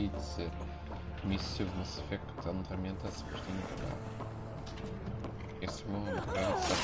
проходить миссию в Mass Effect Andromeda освобождение Кадары. Если вам нравится,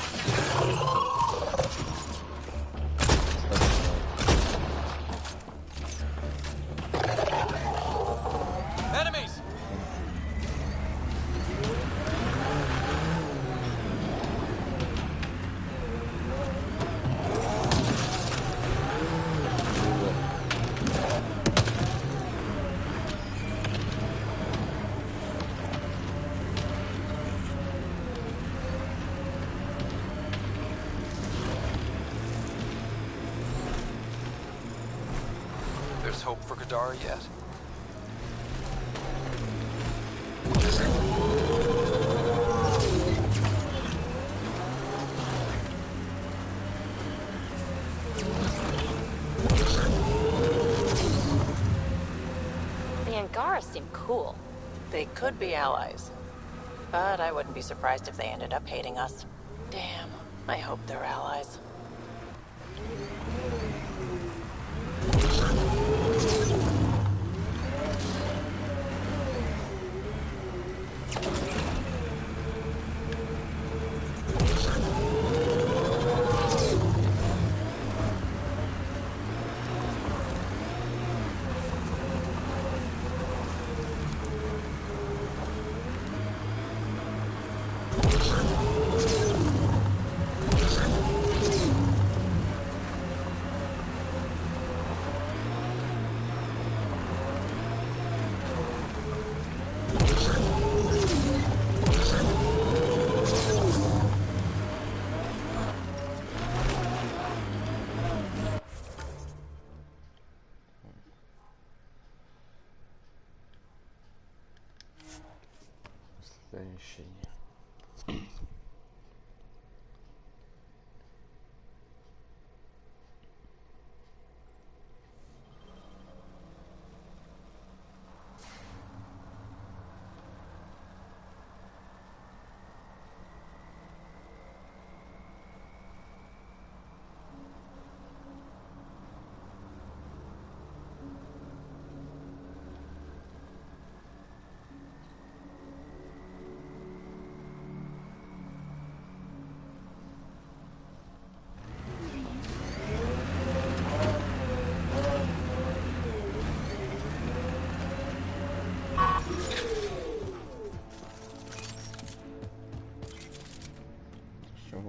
There's hope for Kadarii yet. The Angara seem cool. They could be allies. But I wouldn't be surprised if they ended up hating us. Damn, I hope they're allies.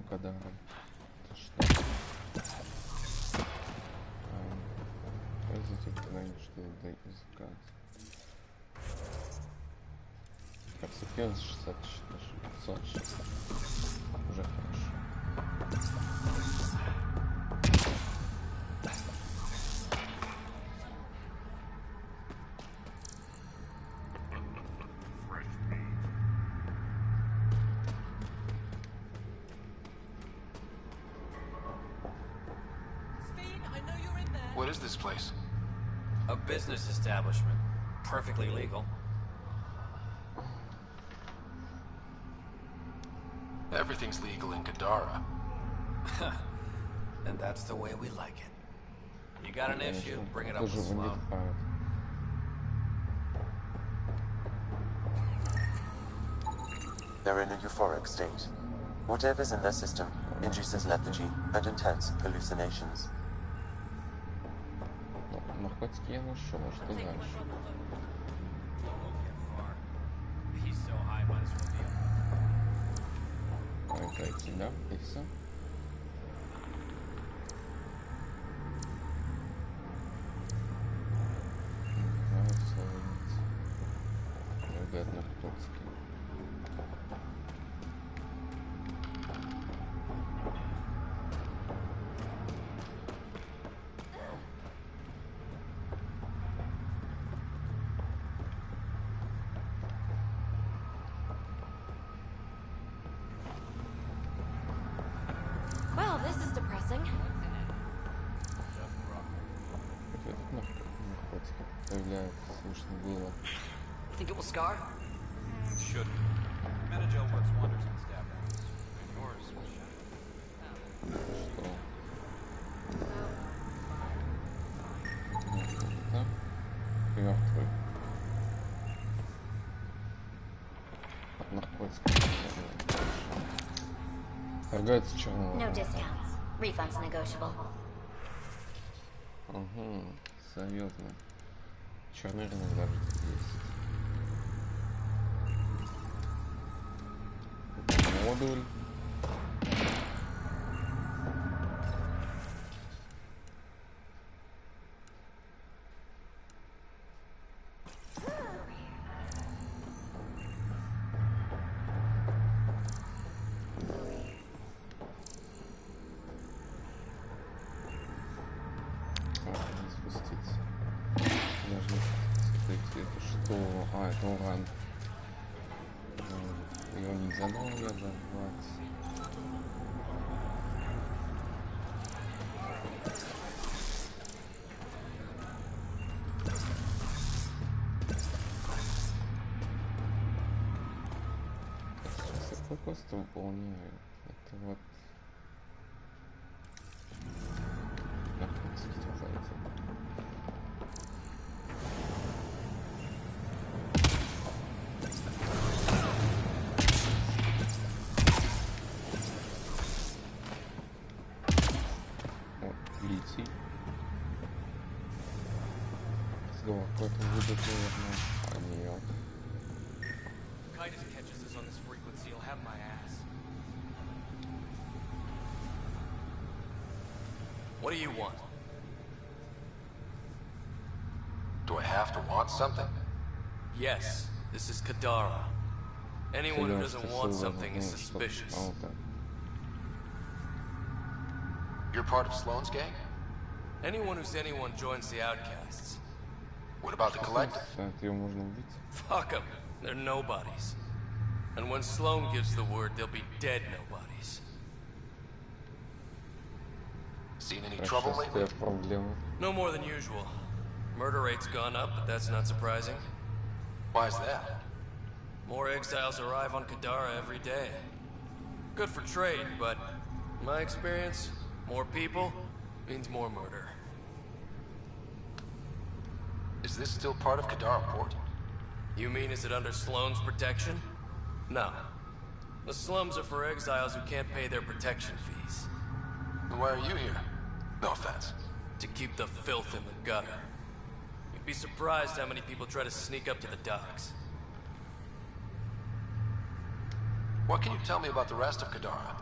Кадары. Это что? Произойдет что до языка. Подцепилось 66. Уже хорошо. What is this place? A business establishment. Perfectly legal. Everything's legal in Kadara. And that's the way we like it. You got an issue, bring it up with Sloan. They're in a euphoric state. Whatever's in their system induces lethargy and intense hallucinations. Наркотики я нашел, а что дальше? Пройти, да? И все. Наркотики. Think it will scar? It should. Metagel works wonders on stab wounds. And yours will Что? Мертвый. Торгается черного. No discounts. Refunds negotiable. Угу, серьезно. Черный рынок даже есть. Модуль. Это уран. Его нельзя долго забрать. Сейчас это просто выполняю. Это вот. What do you want? Do I have to want something? Yes, this is Kadara. Anyone who doesn't want something is suspicious. You're part of Sloane's gang? Anyone who's anyone joins the outcasts. What about the collective? Fuck them. They're nobodies. And when Sloane gives the word, they'll be dead nobodies. Seen any trouble lately? No more than usual. Murder rate's gone up, but that's not surprising. Why is that? More exiles arrive on Kadara every day. Good for trade, but in my experience, more people means more murder. Is this still part of Kadara Port? You mean is it under Sloane's protection? No. The slums are for exiles who can't pay their protection fees. Then why are you here? No offense. To keep the filth in the gutter. You'd be surprised how many people try to sneak up to the docks. What can you tell me about the rest of Kadara?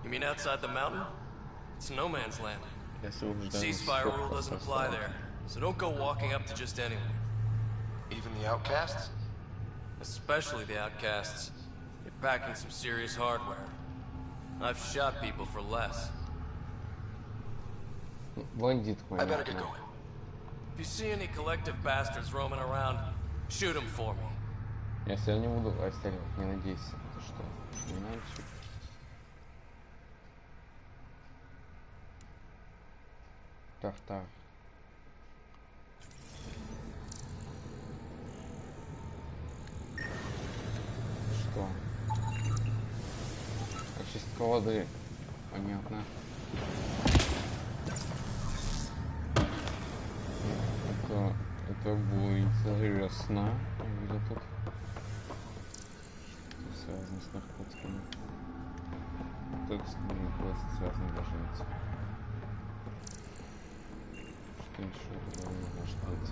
You mean outside the mountain? It's no man's land. Ceasefire rule doesn't apply there, so don't go walking up to just anyone. Even the outcasts? Especially the outcasts. You're packing some serious hardware. I've shot people for less. I better get going. If you see any collective bastards roaming around, shoot them for me. Если я не буду расстреливать, не надейся. Ты что? Не надо шутить. Тартар. Что? Очистка воды. Понятно. Это будет интересно. Я видел тут. Что связано с наркотиками. Тут просто связано должно быть. Что еще может быть?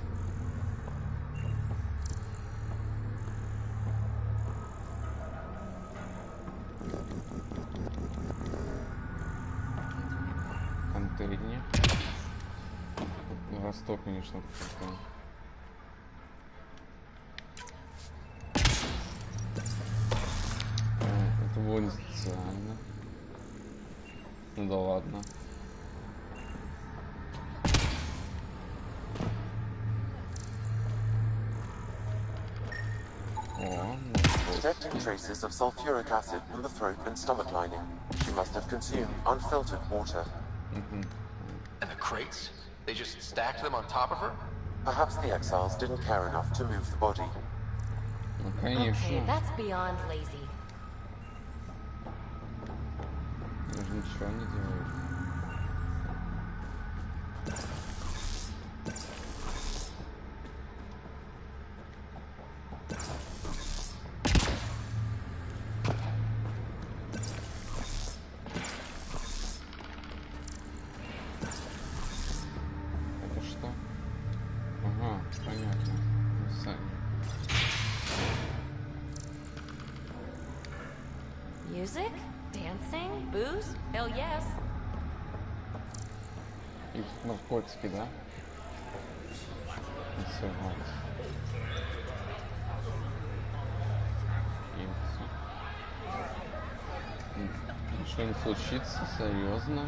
Контейнер. Восток, конечно, какой-то. Это было не специально. Ну да ладно. Detecting traces of sulfuric acid in the throat and stomach lining. She must have consumed unfiltered water. And the crates? They just stacked them on top of her? Perhaps the exiles didn't care enough to move the body. Ну, конечно. Okay, that's beyond lazy. Я же ничего не делаю. Music? Dancing? Booze? Hell yes. И наркотики, да? И всё, вот. И всё. Ничего не случится, серьезно.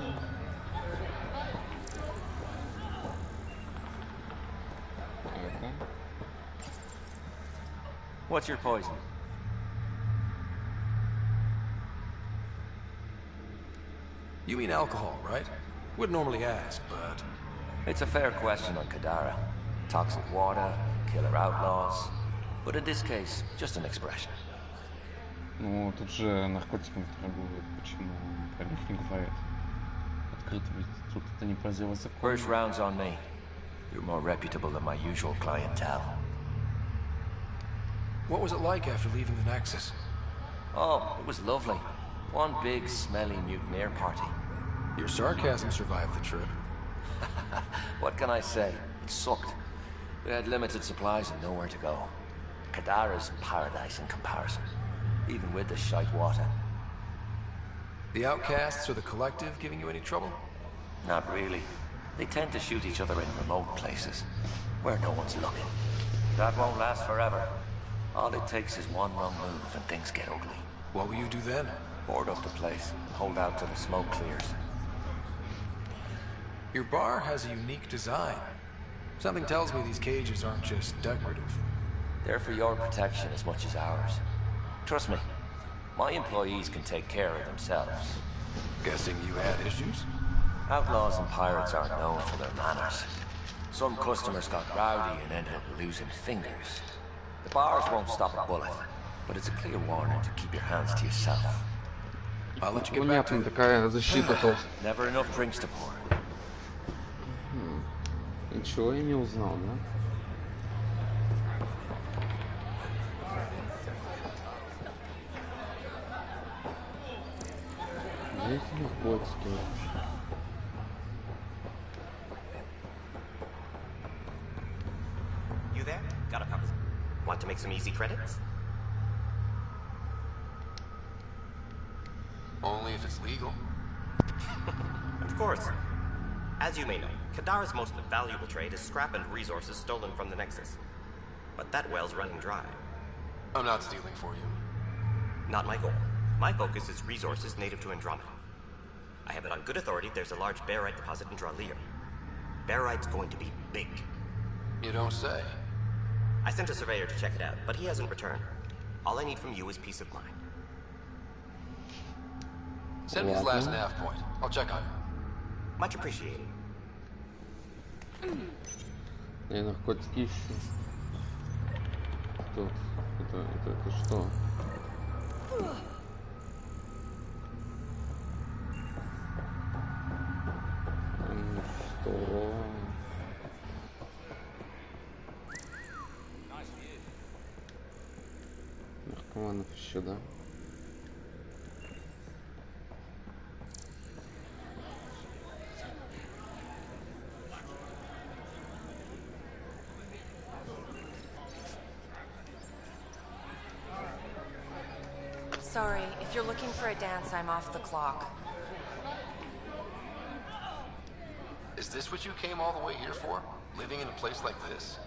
Это. What's your poison? You mean alcohol, right? Wouldn't normally ask, but... It's a fair question on Kadara. Toxic water, killer outlaws. But in this case, just an expression. Ну, тут же наркотиками торгуют. Почему про них не говорят? Открыто ведь тут это не позово закона. First round's on me. You're more reputable than my usual clientele. What was it like after leaving the Nexus? Oh, it was lovely. One big, smelly mutineer party. Your sarcasm survived the trip. What can I say? It sucked. We had limited supplies and nowhere to go. Kadara's paradise in comparison, even with the shite water. The outcasts or the collective giving you any trouble? Not really. They tend to shoot each other in remote places, where no one's looking. That won't last forever. All it takes is one wrong move and things get ugly. What will you do then? Board up the place and hold out till the smoke clears. Your bar has a unique design. Something tells me these cages aren't just decorative. They're for your protection as much as ours. Trust me, my employees can take care of themselves. Guessing you had issues? Outlaws and pirates aren't known for their manners. Some customers got rowdy and ended up losing fingers. The bars won't stop a bullet, but it's a clear warning to keep your hands to yourself. I'll let you get back to Понятно, такая защита толстая. Never enough drinks to pour. Ничего я не узнал, да? Где эти наркотики вообще? You there? Got a proposition. Want to make some easy credits? Only if it's legal. Of course. As you may know, Kadara's most valuable trade is scrap and resources stolen from the Nexus. But that well's running dry. I'm not stealing for you. Not my goal. My focus is resources native to Andromeda. I have it on good authority there's a large barite deposit in Dralier. Barite's going to be big. You don't say. I sent a surveyor to check it out, but he hasn't returned. All I need from you is peace of mind. Send me his last nav point. I'll check on him. Much appreciated. Я наркотики ищу. Тут. Это что? Ну что? Наркоманов еще, да? Sorry, if you're looking for a dance, I'm off the clock. Is this what you came all the way here for? Living in a place like this?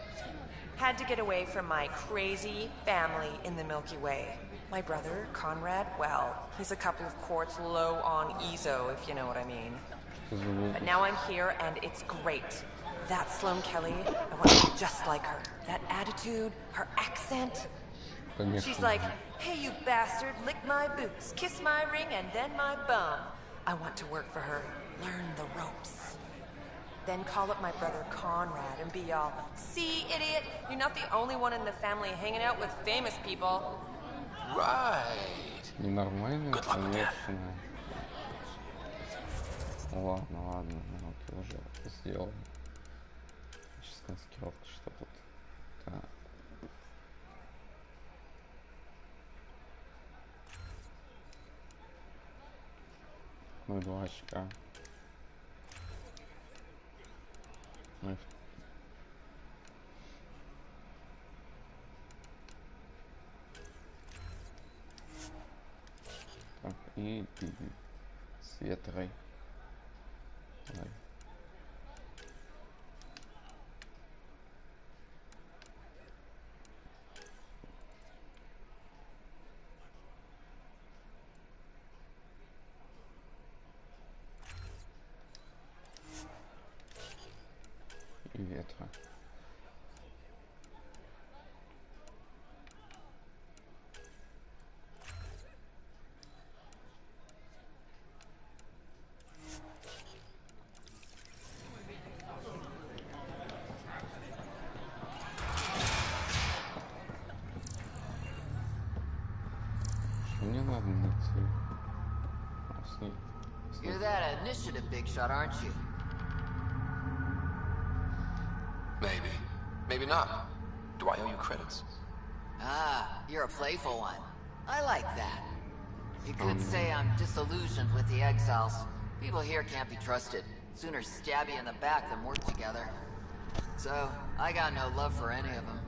Had to get away from my crazy family in the Milky Way. My brother, Conrad, well, he's a couple of quarts low on ESO, if you know what I mean. But now I'm here, and it's great. That Sloane Kelly, I want to be just like her. That attitude, her accent. She's like, hey, you bastard, lick my boots, kiss my ring, and then my bum. I want to work for her, learn the ropes. Then call up my brother Conrad and be all, see, idiot, you're not the only one in the family hanging out with famous people. Right. Ненормально, конечно. Ладно, ну ты уже сделал. Сейчас конспировка, что тут. Так. Ну, 2 очка. Ну, так. и с ветрой. Давай. И ветра. Что мне надо найти? You're that initiative big shot, aren't you? Maybe. Maybe not. Do I owe you credits? Ah, you're a playful one. I like that. You could say I'm disillusioned with the exiles. People here can't be trusted. Sooner stab you in the back than work together. So, I got no love for any of them.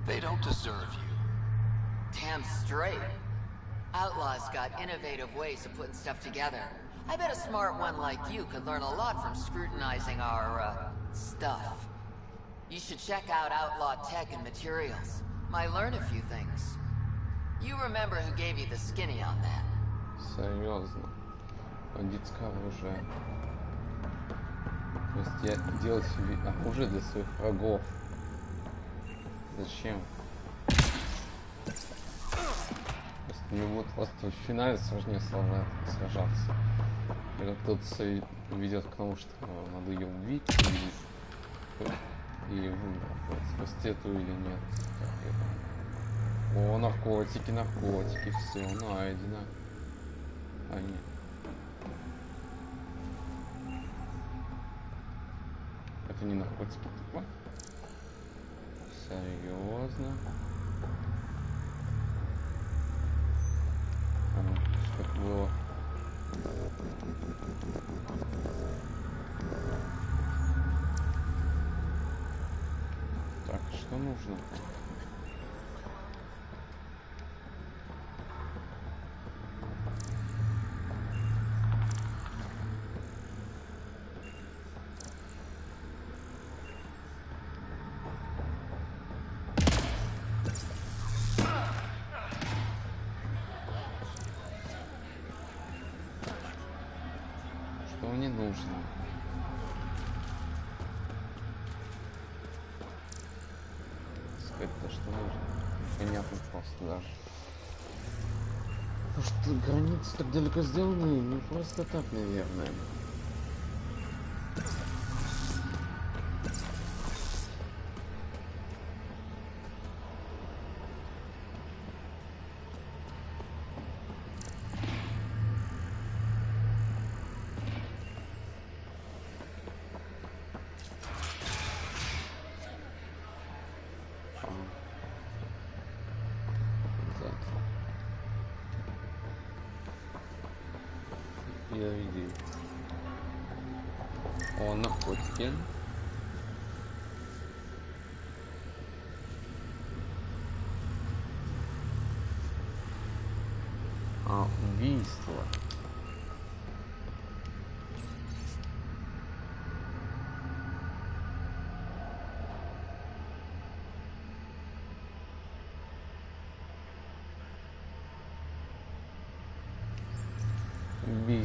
They don't deserve you. Damn straight. Outlaws got innovative ways of putting stuff together. I bet a smart one like you could learn a lot from scrutinizing our, stuff. You should check out Outlaw Tech and Materials. Might learn a few things. You remember who gave you the skinny on that? Серьезно. Бандитское оружие. То есть я делал себе оружие для своих врагов. Зачем? Мне вот просто в финале сложнее сражаться. Когда кто-то ведет к тому, что надо ее убить и выбрать, спасти эту или нет. О, наркотики, все найдено. А нет. Это не наркотики. Серьезно? Что это было? Так, что нужно? Что мне нужно? Сказать-то, что нужно? Понятно просто даже. Потому что границы так далеко сделаны, не просто так, наверное. Я видел. О, наркотики. А, убийство.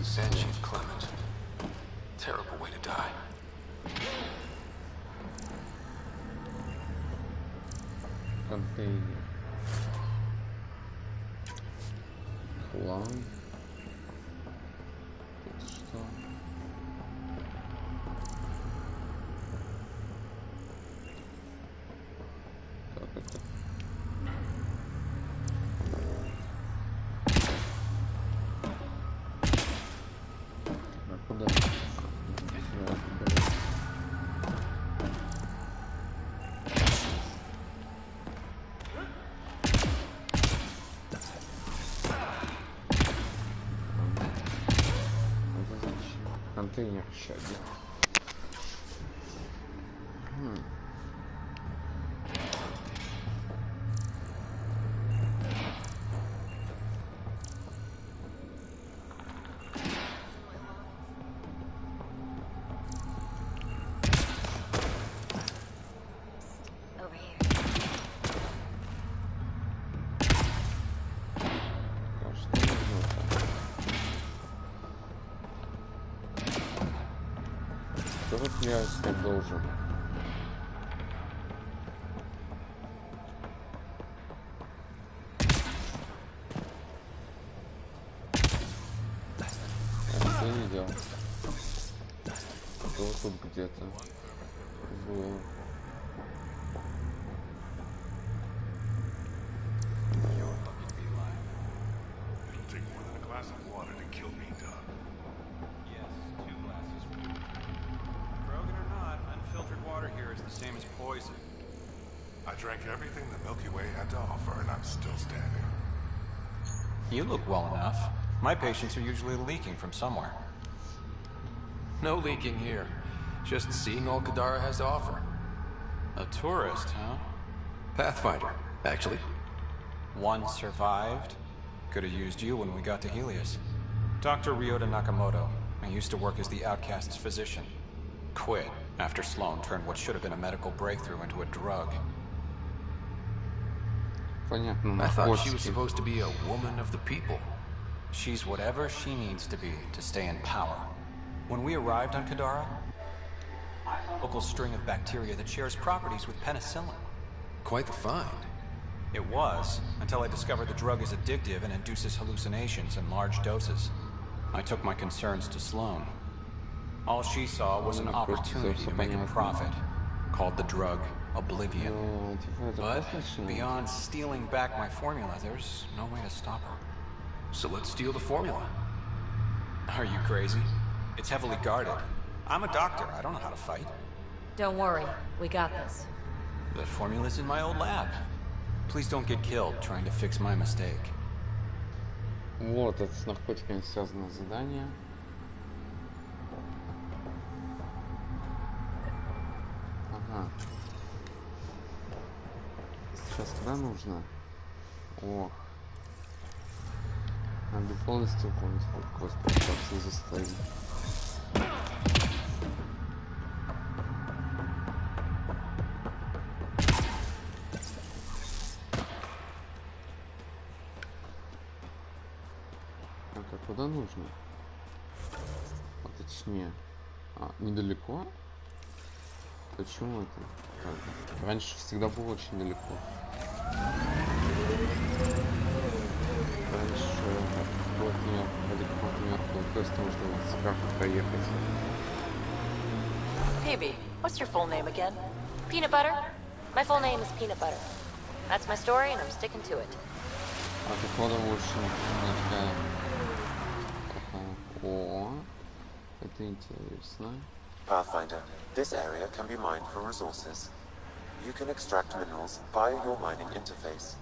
Sentient Clement. Terrible way to die. Контейнер. Хлам. Тут что? Как это? Куда? Контейнер еще один. Что вот я искать должен? Я видел. Вот тут где-то был. You look well enough. My patients are usually leaking from somewhere. No leaking here. Just seeing all Kadara has to offer. A tourist, huh? Pathfinder, actually. One survived. Could have used you when we got to Helios. Dr. Ryota Nakamoto. I used to work as the outcast's physician. Quit after Sloan turned what should have been a medical breakthrough into a drug. I thought she was supposed to be a woman of the people. She's whatever she needs to be to stay in power. When we arrived on Kadara, a local string of bacteria that shares properties with penicillin. Quite the find. It was, until I discovered the drug is addictive and induces hallucinations in large doses. I took my concerns to Sloan. All she saw was an opportunity to make a profit, called the drug Oblivion. But beyond stealing back my formula, there's no way to stop her. So let's steal the formula. Are you crazy? It's heavily guarded. I'm a doctor. I don't know how to fight. Don't worry. We got this. The formula's in my old lab. Please don't get killed trying to fix my mistake. Вот, это с наркотиками связанное задание. Ага. Сейчас туда нужно. Ох. Надо полностью выполнить вопрос, просто заставить. Так, а куда нужно? А точнее. Недалеко? Почему это? Так, раньше всегда было очень далеко. Раньше вот наверху, то есть можно сверху проехать. Phoebe, what's your full name again? Peanut butter? My full name is Peanut Butter. That's my story and I'm sticking to it. А так вот лучше немножко. О, это интересно. Pathfinder, this area can be mined for resources. You can extract minerals via your mining interface.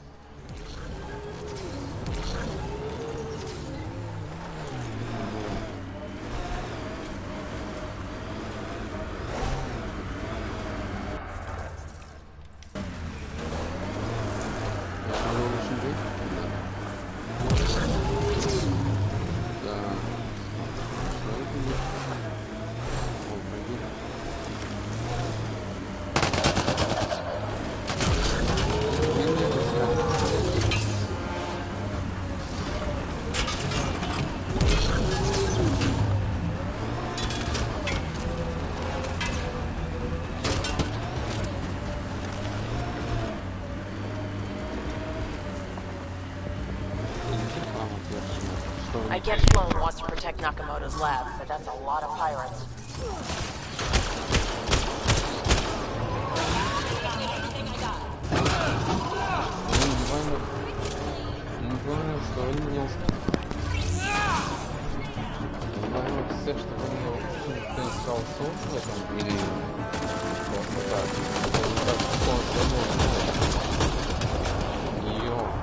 I get Sloan wants to protect Nakamoto's lab, but that's a lot of pirates.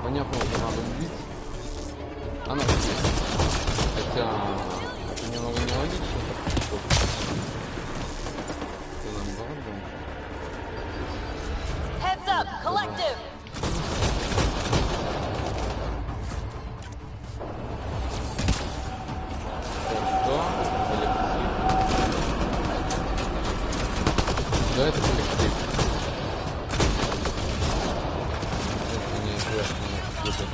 Понятно, что надо убить. Она здесь. Хотя это немного нелогично. Heads up, collective! Да, это коллектив. Это неизвестно, где-то там.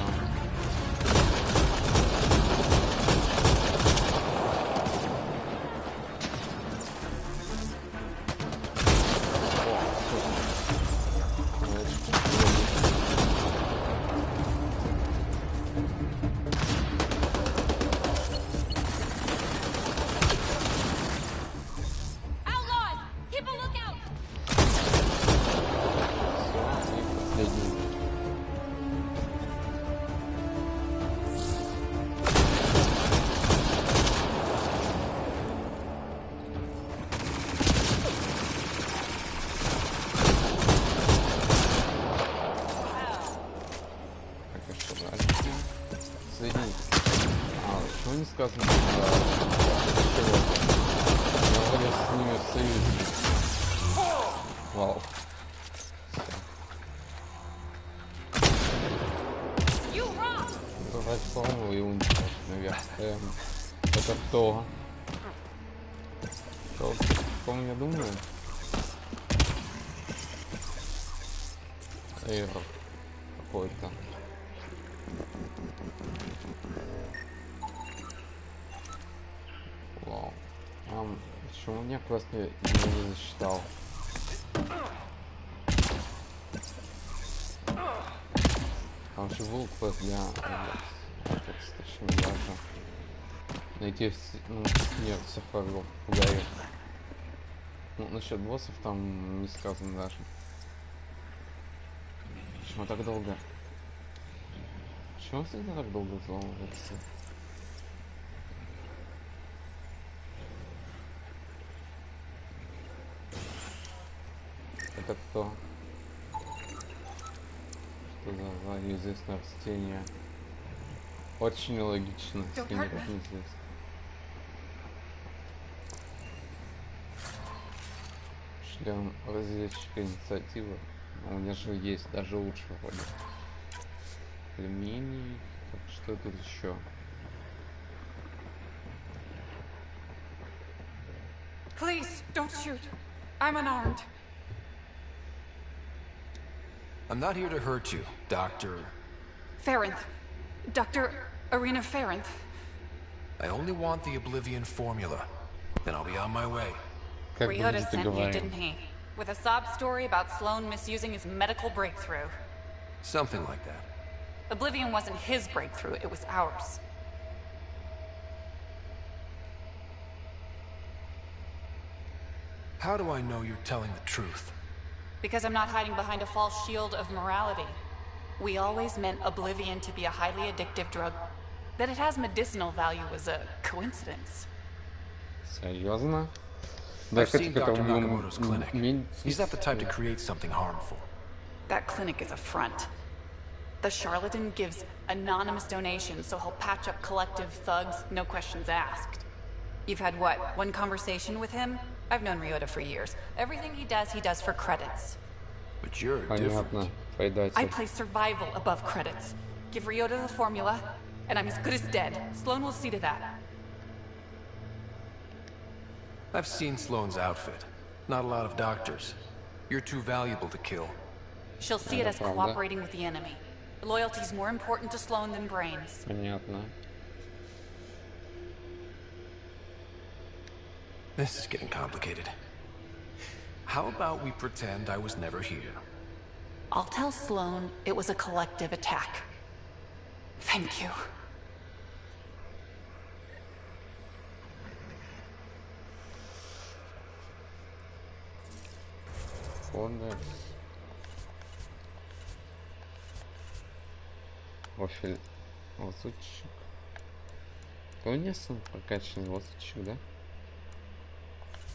сказано, что я с ними в союзе. Вау. Давай славу и уничтожить наверх. Это кто? Кто я думаю? Эррор какой-то. Вау. Почему мне просто не засчитал? Там же был квест для точнее даже найти смерть всех врагов ударит. Ну, насчет боссов там не сказано даже. Почему так долго? Почему всегда так долго взламывается? Это кто? Что за неизвестное растение? Очень нелогично, если никак неизвестно. Шлем разведчика инициативы. У меня же есть, даже лучше вроде. Пельмени. Так, что тут еще? Please, don't shoot. I'm unarmed. I'm not here to hurt you, Dr. Farinth. Dr. Arena Farinth. I only want the Oblivion formula. Then I'll be on my way. Ryoda sent you, didn't he? With a sob story about Sloan misusing his medical breakthrough. Something like that. Oblivion wasn't his breakthrough, it was ours. How do I know you're telling the truth? Because I'm not hiding behind a false shield of morality. We always meant Oblivion to be a highly addictive drug. That it has medicinal value was a coincidence. Серьезно? I've seen Dr. Nakamoto's clinic. He's not the type to create something harmful. That clinic is a front. The charlatan gives anonymous donations, so he'll patch up collective thugs, no questions asked. You've had what, one conversation with him? I've known Ryoda for years. Everything he does for credits. But you're different. I place survival above credits. Give Ryoda the formula, and I'm as good as dead. Sloan will see to that. I've seen Sloan's outfit. Not a lot of doctors. You're too valuable to kill. She'll see it as cooperating with the enemy. Loyalty's more important to Sloan than brains. Понятно. This is getting complicated. How about we pretend I was never here? I'll tell Sloan it was a collective attack. Thank you. Кодекс. Профиль лазутчик. У меня сам прокачанный лазутчик, да?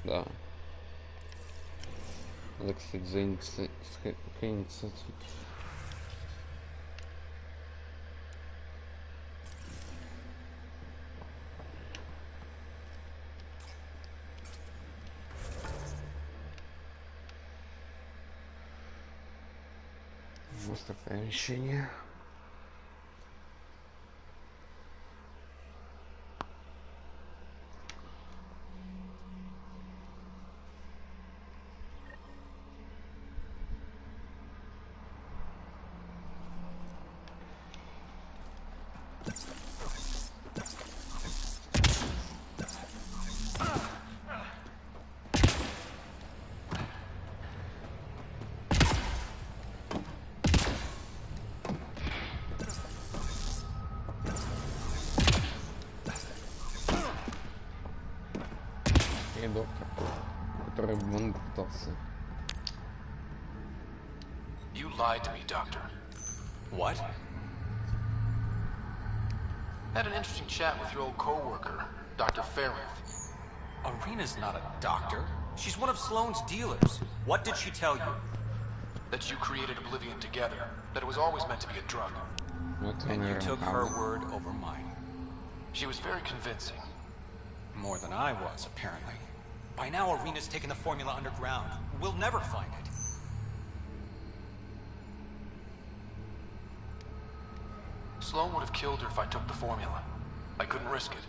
Да. Надо, кстати, заинициативить. Вот такое вещение. Доктор, который он пытался. You lied to me, Doctor. What? Had an interesting chat with your old co-worker, Dr. Farinth. Arena's not a doctor. She's one of Sloan's dealers. What did she tell you? That you created Oblivion together. That it was always meant to be a drug. And you took her word over mine. She was very convincing. More than I was, apparently. By now, Arena's taken the formula underground. We'll never find it. Sloan would have killed her if I took the formula. I couldn't risk it.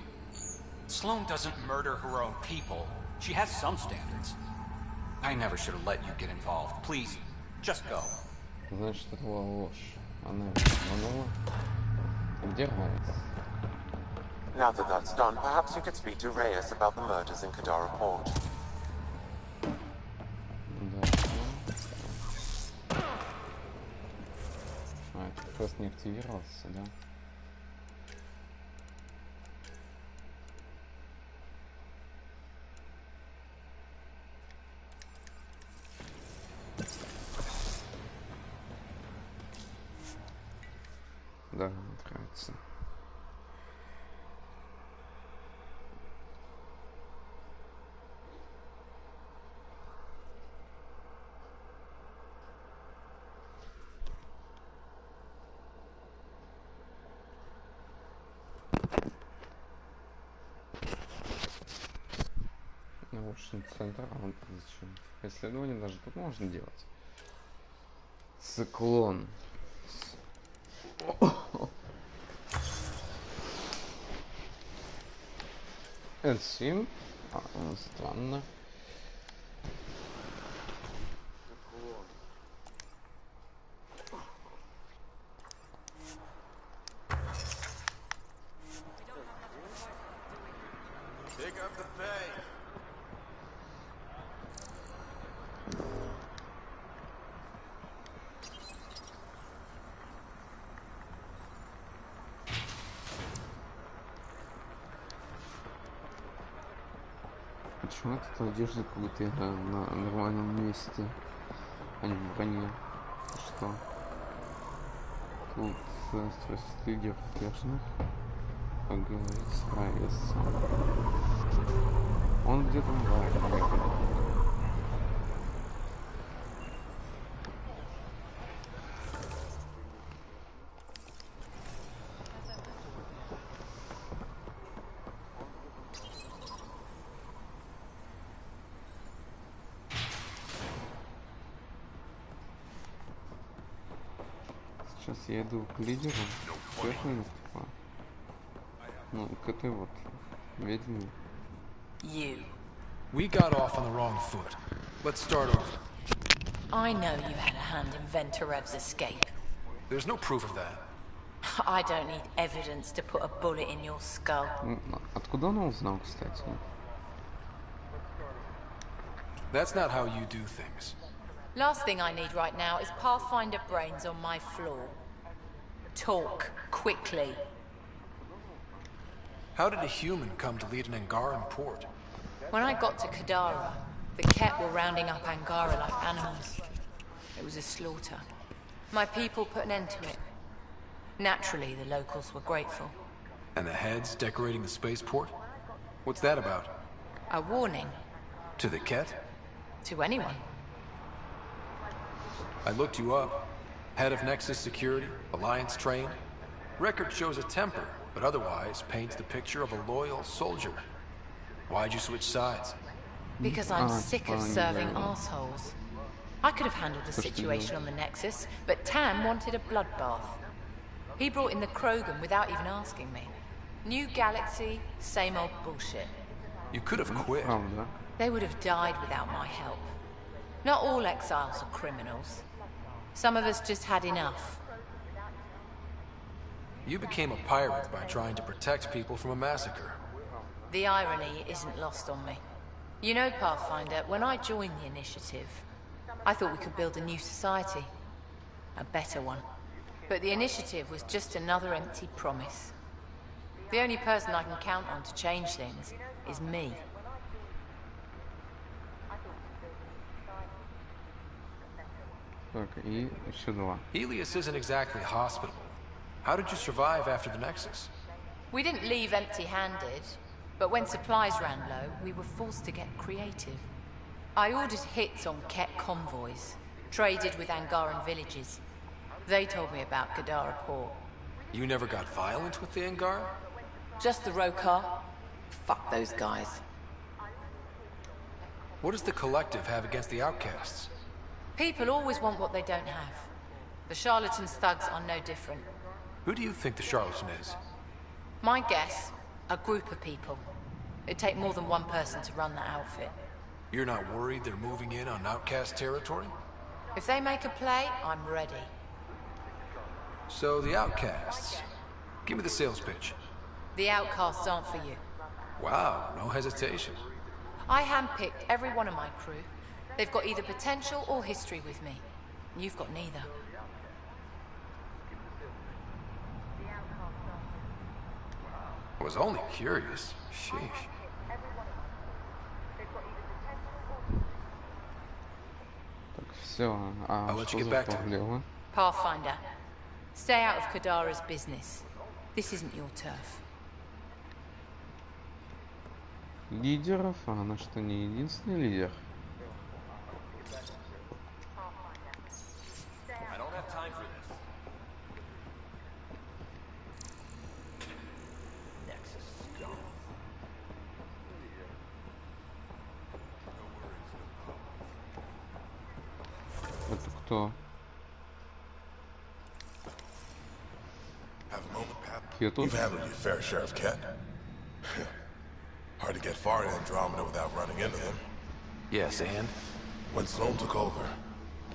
Sloan doesn't murder her own people. She has some standards. I never should have let you get involved. Please, just go. Значит, это была ложь. Она обманула. Где Райс? Now that that's done, perhaps you could speak to Reyes about the murders in Kadara Port. Да. А, это просто не активировался, да? Да, нравится. Научный центр, а он зачем? Исследование даже тут можно делать. Циклон. Если. Странно. Почему тут одежда как будто на нормальном месте, а не в броне? Что? Тут лидер пляжных поговорить с Райсом. Он где-то в баре. Сейчас я иду к лидеру, сверху не наступаю. Ну, к этой вот ведьме. We got off on the wrong foot. Let's start over. I know you had a hand in Venturev's escape. There's no proof of that. I don't need evidence to put a bullet in your skull. Откуда он узнал, кстати? That's not how you do things. Last thing I need right now is Pathfinder brains on my floor. Talk quickly. How did a human come to lead an Angaran port? When I got to Kadara, the Ket were rounding up Angara like animals. It was a slaughter. My people put an end to it. Naturally, the locals were grateful. And the heads decorating the spaceport? What's that about? A warning. To the Ket? To anyone. I looked you up. Head of Nexus Security, Alliance trained. Record shows a temper, but otherwise paints the picture of a loyal soldier. Why'd you switch sides? Because I'm sick of serving assholes. I could have handled the situation on the Nexus, but Tam wanted a bloodbath. He brought in the Krogan without even asking me. New galaxy, same old bullshit. You could have quit. They would have died without my help. Not all exiles are criminals. Some of us just had enough. You became a pirate by trying to protect people from a massacre. The irony isn't lost on me. You know, Pathfinder, when I joined the initiative, I thought we could build a new society. A better one. But the initiative was just another empty promise. The only person I can count on to change things is me. Helios isn't exactly hospitable. How did you survive after the Nexus? We didn't leave empty-handed, but when supplies ran low, we were forced to get creative. I ordered hits on Ket convoys, traded with Angaran villages. They told me about Kadara Port. You never got violent with the Angar? Just the row car. Fuck those guys. What does the collective have against the outcasts? People always want what they don't have. The charlatans' thugs are no different. Who do you think the charlatan is? My guess, a group of people. It'd take more than one person to run that outfit. You're not worried they're moving in on outcast territory? If they make a play, I'm ready. So the outcasts. Give me the sales pitch. The outcasts aren't for you. Wow, no hesitation. I handpicked every one of my crew. They've got either potential or history with me. You've got neither. I was only curious. Sheesh. Так, все. А что за проблема? Pathfinder. Stay out of Kadara's business. This isn't your turf. Лидеров? А она что, не единственный лидер? Это кто? You've handled your fair share of Ket. Hard to get far in Andromeda without running into them. Yes, and? When Sloane took over,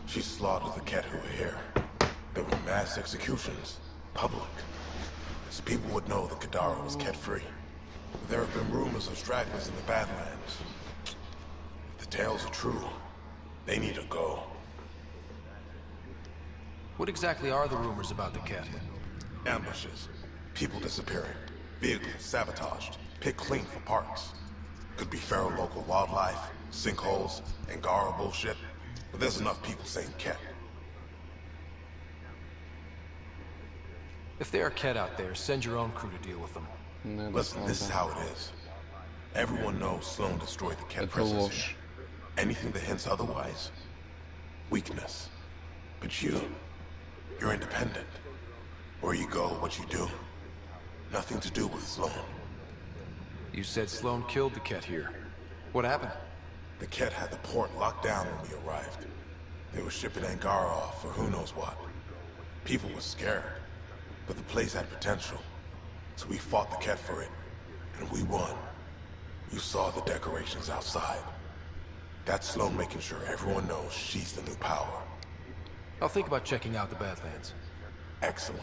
she slaughtered the Ket who were here. There were mass executions, public. So people would know that Kadara was Ket-free. There have been rumors of stragglers in the Badlands. If the tales are true, they need to go. What exactly are the rumors about the Ket? Ambushes. People disappearing. Vehicles sabotaged. Picked clean for parks. Could be feral local wildlife, sinkholes, Angara bullshit. But there's enough people saying Ket. If there are Ket out there, send your own crew to deal with them. Listen, this is how it is. Everyone knows Sloane destroyed the Ket presence here. Anything that hints otherwise, weakness. But you're independent. Where you go, what you do. Nothing to do with Sloane. You said Sloane killed the Ket here. What happened? The Ket had the port locked down when we arrived. They were shipping Angara off for who knows what. People were scared, but the place had potential. So we fought the Ket for it, and we won. You saw the decorations outside. That's Sloane making sure everyone knows she's the new power. I'll think about checking out the Badlands. Excellent.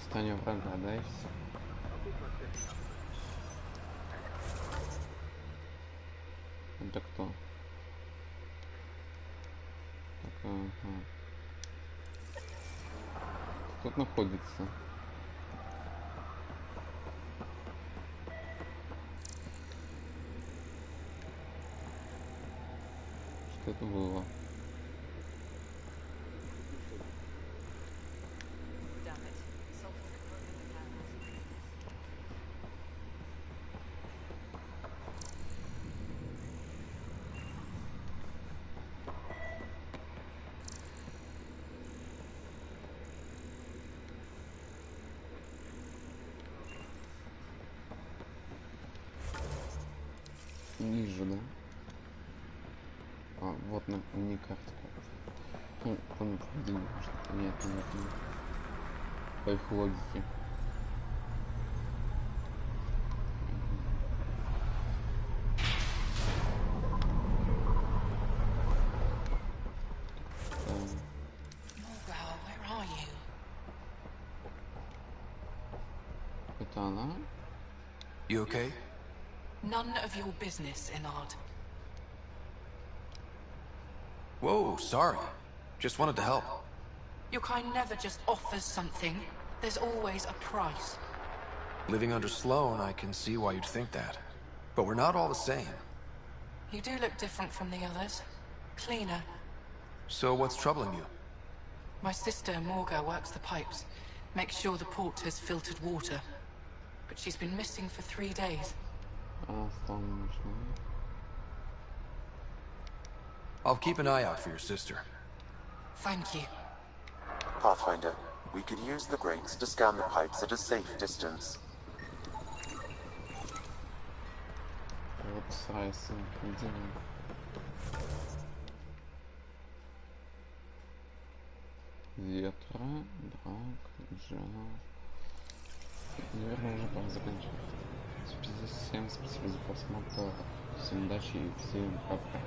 Стань врага, да, и все. Это кто? Так, ага. Тут находится. Что это было? Ниже, да? А, вот на карте. Ну, по направлению что-то. Нет. По их логике. Это она? You okay? None of your business, Enard. Whoa, sorry. Just wanted to help. Your kind never just offers something. There's always a price. Living under Sloane, I can see why you'd think that. But we're not all the same. You do look different from the others. Cleaner. So what's troubling you? My sister, Morga, works the pipes. Makes sure the port has filtered water. But she's been missing for 3 days. I'll keep an eye out for your sister. Thank you. Pathfinder, we could use the grates to scan the pipes at a safe distance. Вот срайся, делаем. Ветра, брак, жена. Наверное, уже пора заканчивать. Всем спасибо за просмотр. Всем удачи и всем пока.